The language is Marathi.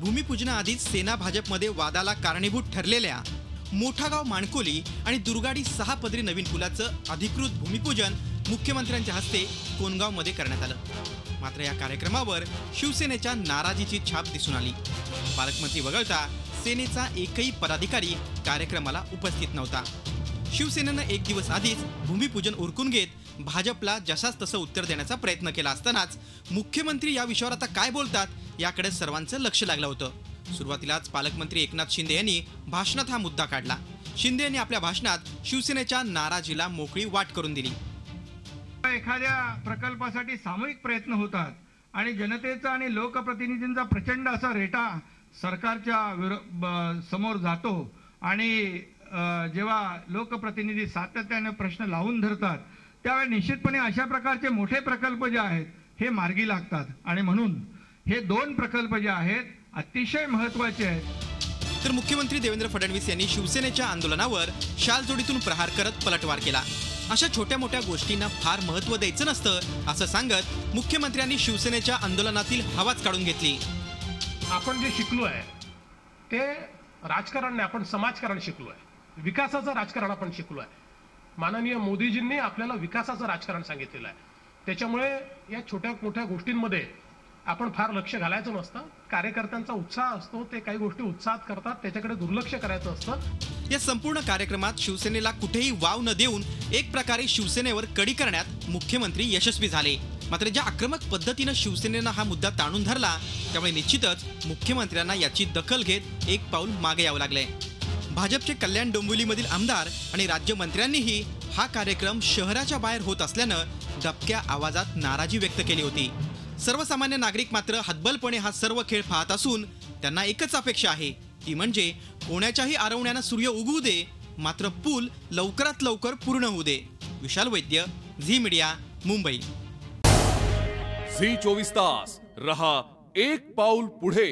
भूमिपूजनाआधीच सेना भाजपमध्ये वादाला कारणीभूत ठरलेल्या मोठागाव माणकोली आणि दुर्गाडी 6 पदरी नवीन पुलाचं अधिकृत भूमिपूजन मुख्यमंत्र्यांच्या हस्ते कोणगावमध्ये करण्यात आलं। मात्र या कार्यक्रमावर शिवसेनेच्या नाराजीची छाप दिसून आली। पालकमंत्री वगळता सेनेचा एकही पदाधिकारी कार्यक्रमाला उपस्थित नव्हता। शिवसेनेनं एक दिवस आधीच भूमिपूजन उरकून घेत भाजपला जसाच तसं उत्तर देण्याचा प्रयत्न केला असतानाच मुख्यमंत्री या विषयावर आता काय बोलतात याकडे सर्वांचं लक्ष लागलं होतं। सुरुवातीलाच पालकमंत्री एकनाथ शिंदे यांनी भाषणात हा मुद्दा काढला। शिंदे यांनी आपल्या भाषणात शिवसेनेच्या नाराजीला मोकळी वाट करून दिली। एखाद्या प्रकल्पासाठी सामूहिक प्रयत्न होतात आणि जनतेचा आणि लोकप्रतिनिधींचा प्रचंड असा रेटा सरकारच्या समोर जातो आणि जेव्हा लोकप्रतिनिधी सातत्याने प्रश्न लावून धरतात त्यावेळी निश्चितपणे अशा प्रकारचे मोठे प्रकल्प जे आहेत हे मार्गी लागतात आणि म्हणून हे 2 प्रकल्प जे आहेत अतिशय महत्त्वाचे आहेत। तर मुख्यमंत्री देवेंद्र फडणवीस यांनी शिवसेनेच्या आंदोलनावर शालजोडीतून प्रहार करत पलटवार केला। अशा छोट्या मोठ्या गोष्टींना फार महत्त्व द्यायचं नसतं असं सांगत मुख्यमंत्र्यांनी शिवसेनेच्या आंदोलनातील हवाच काढून घेतली। आपण जे शिकलो आहे ते राजकारण नाही, आपण समाजकारण शिकलो आहे, विकासाचं राजकारण आपण शिकलो आहे। माननीय मोदीजींनी आपल्याला विकासाचं राजकारण सांगितलेलं आहे। त्याच्यामुळे या छोट्या मोठ्या गोष्टींमध्ये आपण फार लक्ष घालायचं नसतं। कार्यकर्त्यांचा उत्साह असतो, ते काही गोष्टी उत्साहात करतात, त्याच्याकडे दुर्लक्ष करायचं असतं। या संपूर्ण कार्यक्रमात शिवसेनेला कुठेही वाव न देऊन एक प्रकारे शिवसेनेवर कडी करण्यात मुख्यमंत्री यशस्वी झाले। मात्र ज्या आक्रमक पद्धतीनं शिवसेनेनं हा मुद्दा ताणून धरला त्यामुळे निश्चितच मुख्यमंत्र्यांना याची दखल घेत एक पाऊल मागे यावं लागलंय। भाजपचे कल्याण डोंबिवलीमधील आमदार आणि राज्यमंत्र्यांनीही हा कार्यक्रम शहराच्या बाहेर होत असल्यानं दबक्या आवाजात नाराजी व्यक्त केली होती। सर्वसामान्य नागरिक मात्र हतबलपणे हा सर्व खेळ पाहत असून त्यांना एकच अपेक्षा आहे, ती म्हणजे कोणाच्याही आरवण्यानं सूर्य उगवू दे, मात्र पूल लवकरात लवकर पूर्ण होऊ दे। विशाल वैद्य, झी मीडिया, मुंबई। झी 24 तास रहा एक पाऊल पुढे।